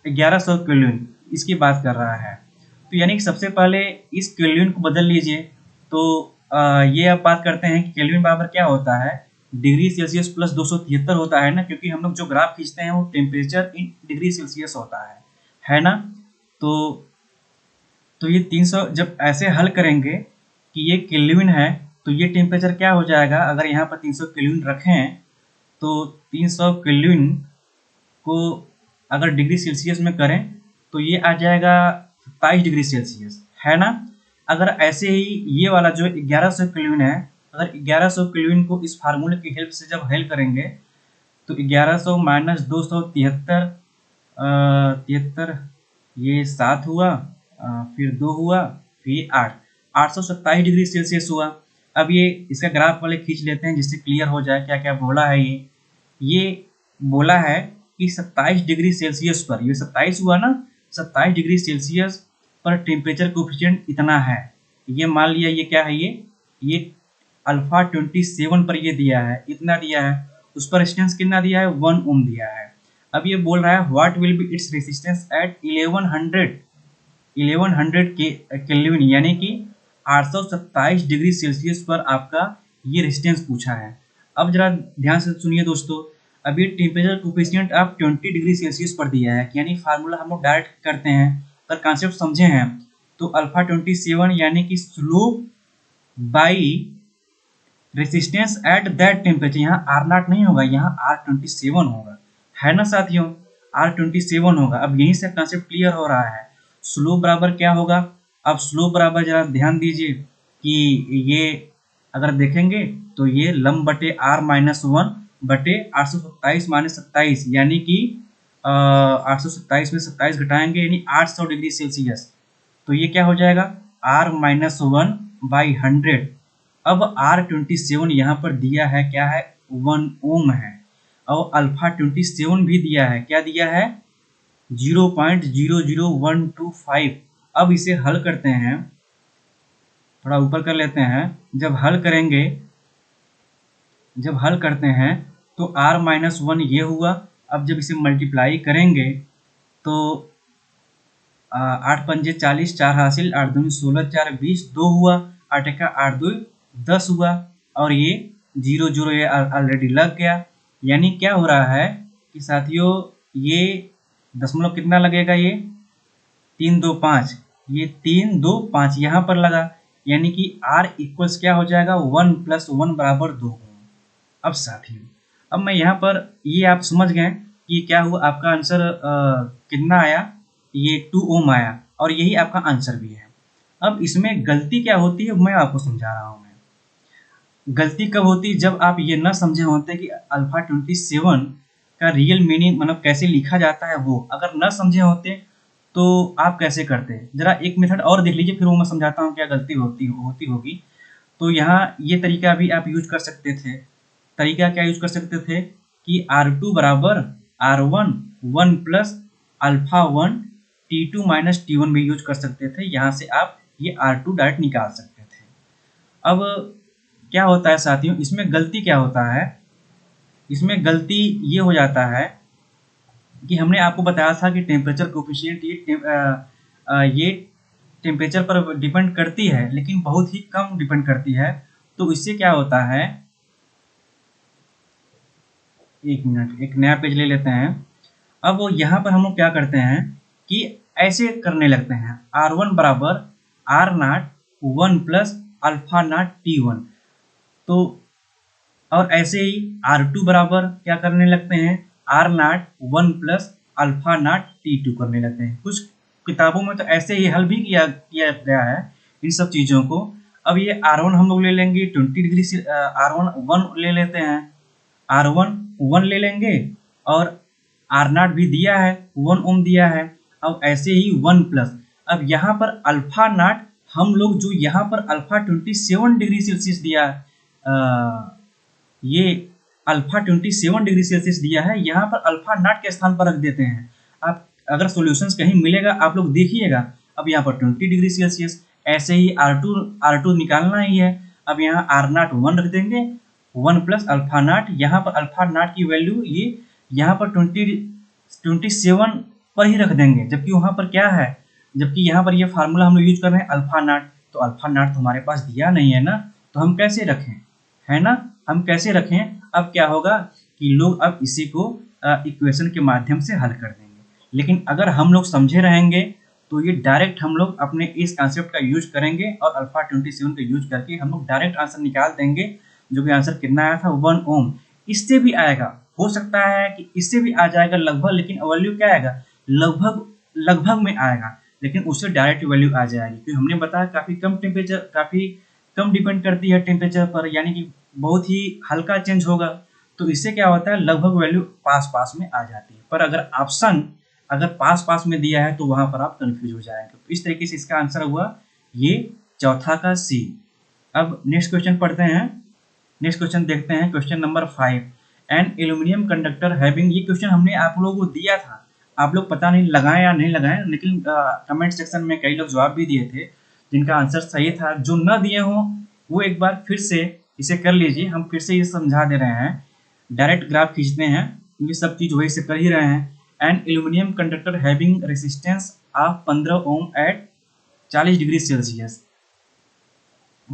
1100 kelvin, इसकी बात कर रहा है। तो यानी कि सबसे पहले इस केल्विन को बदल लीजिए। तो ये अब बात करते हैं कि केल्विन बराबर क्या होता है, डिग्री सेल्सियस प्लस 273 होता है ना, क्योंकि हम लोग जो ग्राफ खींचते हैं वो टेम्परेचर इन डिग्री सेल्सियस होता है ना। तो ये 300 जब ऐसे हल करेंगे कि ये केल्विन है, तो ये टेम्परेचर क्या हो जाएगा, अगर यहाँ पर 300 केल्विन रखें तो 300 केल्विन को अगर डिग्री सेल्सियस में करें तो ये आ जाएगा 27 डिग्री सेल्सियस, है ना। अगर ऐसे ही ये वाला जो 1100 केल्विन है, अगर 1100 केल्विन को इस फार्मूले की हेल्प से जब हल करेंगे तो 1100 माइनस 273 ये 7 हुआ, फिर 2 हुआ, फिर 827 डिग्री सेल्सियस हुआ। अब ये इसका ग्राफ वाले खींच लेते हैं जिससे क्लियर हो जाए क्या क्या बोला है। ये बोला है कि 27 डिग्री सेल्सियस पर, ये 27 हुआ ना, 27 डिग्री सेल्सियस पर टेम्परेचर कोफिशिएंट इतना है। ये मान लिया ये क्या है, ये अल्फा 27 पर ये दिया है, इतना दिया है। उस पर रेजिस्टेंस कितना दिया है, 1 ओम दिया है। अब ये बोल रहा है what will be its resistance at 1100 के केल्विन, यानी कि 827 डिग्री सेल्सियस पर आपका ये रेजिस्टेंस पूछा है। अब जरा ध्यान से सुनिए दोस्तों, अब ये टेम्परेचर कोफिशिएंट आप 20 डिग्री सेल्सियस पर दिया है, यानी फार्मूला हम लोग डायरेक्ट करते हैं। अगर कॉन्सेप्ट समझे हैं तो अल्फा 27 यानी कि slope by resistance at that temperature, यहाँ आर नॉट नहीं होगा, यहाँ R27 होगा, है ना साथियों, R27 होगा। अब यहीं से कॉन्सेप्ट क्लियर हो रहा है। स्लोप बराबर क्या होगा, अब स्लोप बराबर जरा ध्यान दीजिए कि ये अगर देखेंगे तो ये लंब बटे R माइनस 1 बटे 827 माइनस 27, यानी कि 827 में 27 घटाएंगे यानी 800 डिग्री सेल्सियस। तो ये क्या हो जाएगा, R माइनस 1 बाई 100। अब R27 यहाँ पर दिया है क्या है, 1 ओम है, और अल्फा 27 भी दिया है, क्या दिया है, 0.00125। अब इसे हल करते हैं, थोड़ा ऊपर कर लेते हैं। जब हल करते हैं तो R माइनस 1 ये हुआ। अब जब इसे मल्टीप्लाई करेंगे तो 8 पंजे 40, 4 हासिल, 8 दूनी 16, 4 20, 2 हुआ, 8 का 8 2 10 हुआ, और ये 0 0 ये ऑलरेडी लग गया। यानी क्या हो रहा है कि साथियों ये दशमलव कितना लगेगा, ये 3 2 5, ये 3 2 5 यहाँ पर लगा, यानी कि R इक्वल्स क्या हो जाएगा, 1 प्लस 1 बराबर 2। अब साथियों, अब मैं यहाँ पर ये आप समझ गए कि क्या हुआ, आपका आंसर कितना आया, ये 2 ओम आया और यही आपका आंसर भी है। अब इसमें गलती क्या होती है मैं आपको समझा रहा हूँ। गलती कब होती है, जब आप ये ना समझे होते कि अल्फा 27 का रियल मीनिंग मतलब कैसे लिखा जाता है। वो अगर न समझे होते तो आप कैसे करते। जरा एक मेथड और देख लीजिए, फिर वो मैं समझाता हूँ क्या गलती होती होगी। तो यहाँ ये तरीका भी आप यूज कर सकते थे। तरीका क्या यूज कर सकते थे कि R2 बराबर R1 1 plus alpha 1 T2 minus T1 भी यूज कर सकते थे। यहाँ से आप ये R2 डायरेक्ट निकाल सकते थे। अब क्या होता है साथियों, इसमें गलती क्या होता है, इसमें गलती ये हो जाता है कि हमने आपको बताया था कि टेम्परेचर कोफिशिएंट ये टेम्परेचर पर डिपेंड करती है, लेकिन बहुत ही कम डिपेंड करती है। तो इससे क्या होता है, एक मिनट एक नया पेज ले लेते हैं। अब यहाँ पर हम लोग क्या करते हैं कि ऐसे करने लगते हैं, R1 बराबर R0 1 plus alpha not T1। तो और ऐसे ही R2 बराबर क्या करने लगते हैं, R0 1 plus alpha not T2 करने लगते हैं। कुछ किताबों में तो ऐसे ही हल भी किया गया है इन सब चीज़ों को। अब ये R1 हम लोग ले लेंगे 20 डिग्री से, R1 1 ले लेते हैं, R1 1 ले लेंगे और R0 भी दिया है 1 ओम दिया है। अब ऐसे ही 1 प्लस, अब यहाँ पर अल्फा नॉट हम लोग जो यहाँ पर अल्फा 27 डिग्री सेल्सियस दिया ये अल्फा 27 डिग्री सेल्सियस दिया है, यहाँ पर अल्फा नॉट के स्थान पर रख देते हैं। आप अगर सॉल्यूशंस कहीं मिलेगा आप लोग देखिएगा। अब यहाँ पर 20 डिग्री सेल्सियस, ऐसे ही R2 निकालना ही है। अब यहाँ R0 1 रख देंगे 1 प्लस अल्फा नॉट, यहाँ पर अल्फा नॉट की वैल्यू ये यहाँ पर 27 पर ही रख देंगे, जबकि वहाँ पर क्या है, जबकि यहाँ पर ये फार्मूला हम लोग यूज कर रहे हैं अल्फा नॉट। तो अल्फा नॉट तो हमारे पास दिया नहीं है ना, तो हम कैसे रखें, है ना, हम कैसे रखें। अब क्या होगा कि लोग अब इसी को इक्वेशन के माध्यम से हल कर देंगे। लेकिन अगर हम लोग समझे रहेंगे तो ये डायरेक्ट हम लोग अपने इस कंसेप्ट का यूज करेंगे और अल्फा 27 का यूज करके हम लोग डायरेक्ट आंसर निकाल देंगे, जो कि आंसर कितना आया था 1 ओम। इससे भी आएगा, हो सकता है कि इससे भी आ जाएगा लगभग, लेकिन वैल्यू क्या आएगा, लगभग में आएगा, लेकिन उससे डायरेक्ट वैल्यू आ जाएगी। क्योंकि हमने बताया काफ़ी कम टेम्परेचर, काफ़ी कम डिपेंड करती है टेम्परेचर पर, यानी कि बहुत ही हल्का चेंज होगा। तो इससे क्या होता है, लगभग वैल्यू पास में आ जाती है। पर अगर ऑप्शन अगर पास में दिया है तो वहां पर आप कंफ्यूज हो जाएंगे। तो इस तरीके से इसका आंसर हुआ ये चौथा का सी। अब नेक्स्ट क्वेश्चन पढ़ते हैं। नेक्स्ट क्वेश्चन देखते हैं, question number 5। An aluminium conductor having, ये क्वेश्चन हमने आप लोगों को दिया था, आप लोग पता नहीं लगाएं या नहीं लगाएं, लेकिन कमेंट सेक्शन में कई लोग जवाब भी दिए थे जिनका आंसर सही था। जो न दिए हों वो एक बार फिर से इसे कर लीजिए, हम फिर से ये समझा दे रहे हैं। डायरेक्ट ग्राफ खींचते हैं, ये सब चीज वही से कर ही रहे हैं। An aluminium conductor having resistance of 15 ohm at 40 degree Celsius.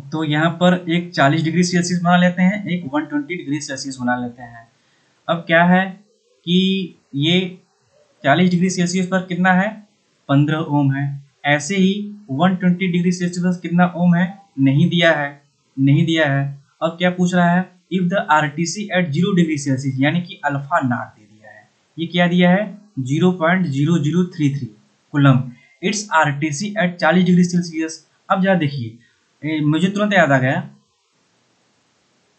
तो यहाँ पर एक 40 डिग्री सेल्सियस बना लेते हैं, एक 120 डिग्री सेल्सियस बना लेते हैं। अब क्या है कि ये 40 डिग्री सेल्सियस पर कितना है, 15 ओम है। ऐसे ही 120 डिग्री सेल्सियस पर कितना ओम है, नहीं दिया है, नहीं दिया है। अब क्या पूछ रहा है, if the RTC at 0 degree Celsius, यानी कि अल्फा नॉट दे दिया है। ये क्या दिया है, 0.0033 coulomb. Its RTC at 40 degree Celsius. अब जरा देखिए, मुझे तुरंत याद आ गया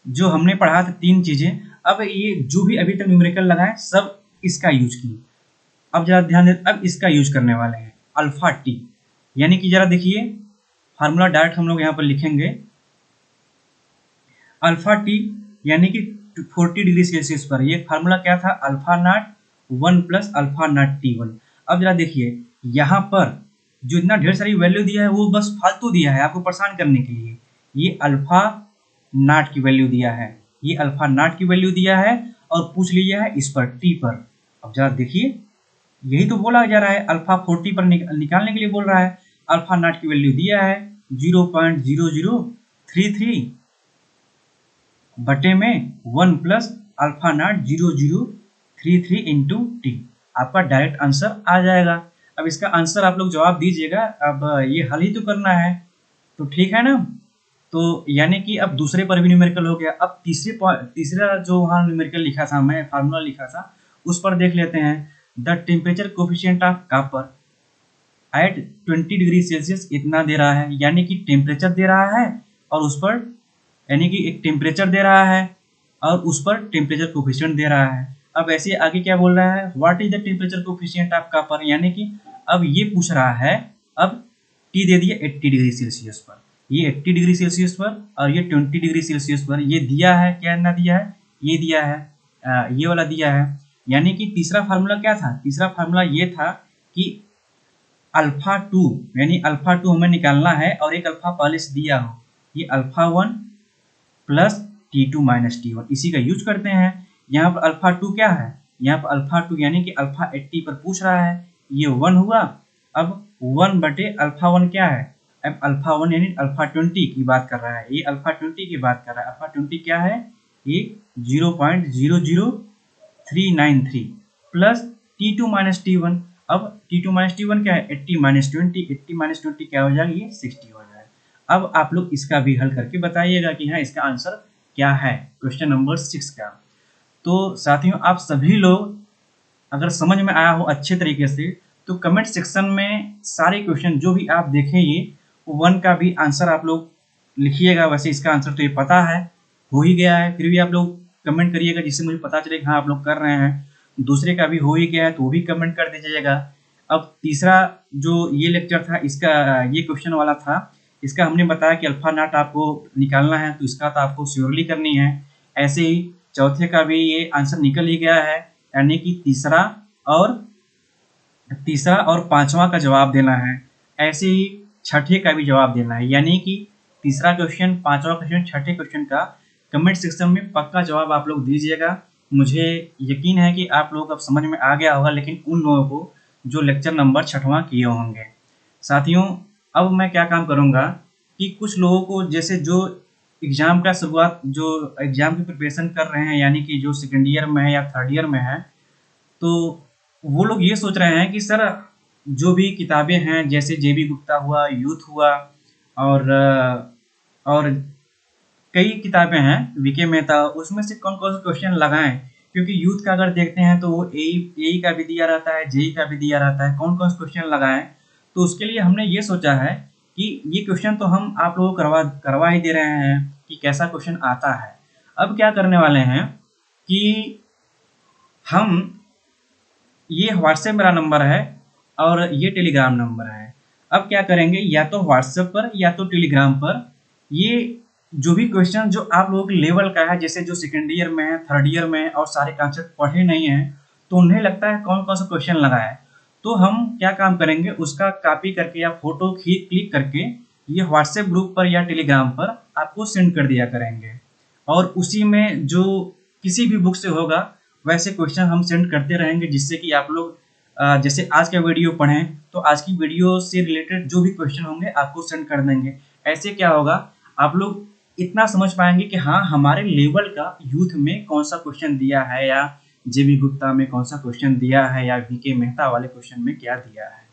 जो हमने पढ़ा था 3 चीजें। अब ये जो भी अभी तक न्यूमेरिकल लगाए सब इसका यूज किए। अब जरा ध्यान दें, अब इसका यूज करने वाले हैं अल्फा टी, यानी कि जरा देखिए फार्मूला डायरेक्ट हम लोग यहाँ पर लिखेंगे अल्फा टी, यानी कि 40 डिग्री सेल्सियस पर ये फार्मूला क्या था, alpha not 1 plus alpha not T1। अब जरा देखिए यहाँ पर जो इतना ढेर सारी वैल्यू दिया है वो बस फालतू दिया है आपको परेशान करने के लिए। ये अल्फा नॉट की वैल्यू दिया है, ये अल्फा नॉट की वैल्यू दिया है और पूछ लिया है इस पर टी पर। अब जरा देखिए यही तो बोला जा रहा है, अल्फा 40 पर निकालने के लिए बोल रहा है। अल्फा नॉट की वैल्यू दिया है 0.0033 बटे में 1 plus alpha not 0033 into T. आपका डायरेक्ट आंसर आ जाएगा। अब इसका आंसर आप लोग जवाब दीजिएगा। अब ये हल ही तो करना है, तो ठीक है ना। तो यानी कि अब दूसरे पर भी न्यूमेरिकल हो गया। अब तीसरा जो वहाँ न्यूमेरिकल लिखा था, मैं फार्मूला लिखा था, उस पर देख लेते हैं। The temperature coefficient of copper at 20 degree Celsius इतना दे रहा है, यानी कि टेम्परेचर दे रहा है और उस पर, यानी कि एक टेम्परेचर दे रहा है और उस पर टेम्परेचर कोफिशिएंट दे रहा है। अब ऐसे आगे क्या बोल रहा है, what is the temperature coefficient of copper, यानी कि अब ये पूछ रहा है, अब टी दे दिया 80 डिग्री सेल्सियस पर, ये 80 डिग्री सेल्सियस पर और ये 20 डिग्री सेल्सियस पर, ये दिया है, क्या ना दिया है, ये दिया है, ये वाला दिया है। यानी कि तीसरा फार्मूला क्या था, तीसरा फार्मूला ये था कि अल्फा 2, यानी अल्फा 2 हमें निकालना है और एक अल्फा पहले से दिया हो, ये alpha 1 plus T2 minus T1, इसी का यूज करते हैं। यहाँ पर अल्फा 2 क्या है, यहाँ पर अल्फा 2 यानी कि अल्फा 80 पर पूछ रहा है, ये 1 हुआ। अब 1 बटे अल्फा 1 क्या है, अब अल्फा 1 यानी अल्फा 20 की बात कर रहा है, ये अल्फा 20 की बात कर रहा है। अल्फा 20 क्या है, ये 0.00393 प्लस T2 माइनस T1। अब T2 माइनस T1 क्या है, 80 माइनस 20, 80 माइनस 20 क्या हो जाएगा, ये 60 हो जाएगा। अब आप लोग इसका भी हल करके बताइएगा कि हाँ इसका आंसर क्या है, क्वेश्चन नंबर 6 का। तो साथियों, आप सभी लोग अगर समझ में आया हो अच्छे तरीके से तो कमेंट सेक्शन में सारे क्वेश्चन जो भी आप देखेंगे 1 का भी आंसर आप लोग लिखिएगा। वैसे इसका आंसर तो ये पता है, हो ही गया है, फिर भी आप लोग कमेंट करिएगा जिससे मुझे पता चले कि हाँ आप लोग कर रहे हैं। दूसरे का भी हो ही गया है तो वो भी कमेंट कर दीजिएगा। अब तीसरा जो ये लेक्चर था, इसका ये क्वेश्चन वाला था, इसका हमने बताया कि अल्फा नाट आपको निकालना है, तो इसका तो आपको श्योरली करनी है। ऐसे ही चौथे का भी ये आंसर निकल ही गया है, यानी कि तीसरा और पांचवा का जवाब देना है। ऐसे ही छठे का भी जवाब देना है, यानी कि तीसरा क्वेश्चन, पांचवा क्वेश्चन, छठे क्वेश्चन का कमेंट सेक्शन में पक्का जवाब आप लोग दीजिएगा। मुझे यकीन है कि आप लोग अब समझ में आ गया होगा, लेकिन उन लोगों को जो लेक्चर नंबर 6वां किए होंगे। साथियों, अब मैं क्या काम करूंगा कि कुछ लोगों को, जैसे जो एग्जाम का शुरुआत, जो एग्जाम की प्रिपरेशन कर रहे हैं, यानी कि जो सेकेंड ईयर में है या थर्ड ईयर में है, तो वो लोग ये सोच रहे हैं कि सर जो भी किताबें हैं, जैसे जेबी गुप्ता हुआ, यूथ हुआ, और कई किताबें हैं वीके मेहता, उसमें से कौन कौन से क्वेश्चन लगाएं। क्योंकि यूथ का अगर देखते हैं तो वो एई का भी दिया रहता है, जेई का भी दिया रहता है, कौन कौन से क्वेश्चन लगाएं। तो उसके लिए हमने ये सोचा है कि ये क्वेश्चन तो हम आप लोगों को करवा ही दे रहे हैं कि कैसा क्वेश्चन आता है। अब क्या करने वाले हैं कि हम, ये व्हाट्सएप मेरा नंबर है और ये टेलीग्राम नंबर है। अब क्या करेंगे, या तो व्हाट्सएप पर या तो टेलीग्राम पर ये जो भी क्वेश्चन जो आप लोगों के लेवल का है, जैसे जो सेकेंड ईयर में है, थर्ड ईयर में है और सारे कॉन्सेप्ट पढ़े नहीं हैं, तो उन्हें लगता है कौन कौन सा क्वेश्चन लगा है, तो हम क्या काम करेंगे, उसका कॉपी करके या फोटो क्लिक करके ये व्हाट्सएप ग्रुप पर या टेलीग्राम पर आपको सेंड कर दिया करेंगे। और उसी में जो किसी भी बुक से होगा वैसे क्वेश्चन हम सेंड करते रहेंगे, जिससे कि आप लोग जैसे आज का वीडियो पढ़ें तो आज की वीडियो से रिलेटेड जो भी क्वेश्चन होंगे आपको सेंड कर देंगे। ऐसे क्या होगा, आप लोग इतना समझ पाएंगे कि हाँ हमारे लेवल का यूथ में कौन सा क्वेश्चन दिया है, या जेबी गुप्ता में कौन सा क्वेश्चन दिया है, या वीके मेहता वाले क्वेश्चन में क्या दिया है।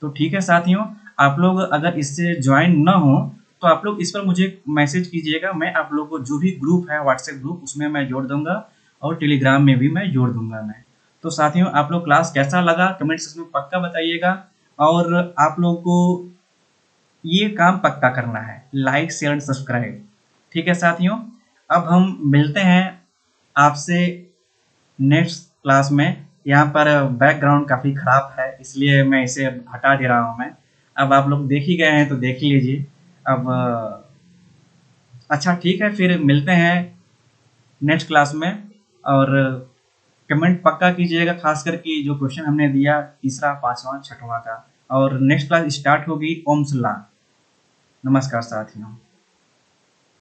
तो ठीक है साथियों, आप लोग अगर इससे ज्वाइन न हो तो आप लोग इस पर मुझे मैसेज कीजिएगा, मैं आप लोग को जो भी ग्रुप है व्हाट्सएप ग्रुप उसमें मैं जोड़ दूंगा और टेलीग्राम में भी मैं जोड़ दूंगा मैं। तो साथियों, आप लोग क्लास कैसा लगा कमेंट सेक्शन में पक्का बताइएगा, और आप लोग को ये काम पक्का करना है, लाइक शेयर एंड सब्सक्राइब। ठीक है साथियों, अब हम मिलते हैं आपसे नेक्स्ट क्लास में। यहाँ पर बैकग्राउंड काफ़ी ख़राब है इसलिए मैं इसे हटा दे रहा हूँ मैं। अब आप लोग देख ही गए हैं तो देख लीजिए। अब अच्छा ठीक है, फिर मिलते हैं नेक्स्ट क्लास में, और कमेंट पक्का कीजिएगा, खास करके जो क्वेश्चन हमने दिया तीसरा, पांचवा, छठवां का। और नेक्स्ट क्लास स्टार्ट होगी ओम्स लॉ। नमस्कार साथियों।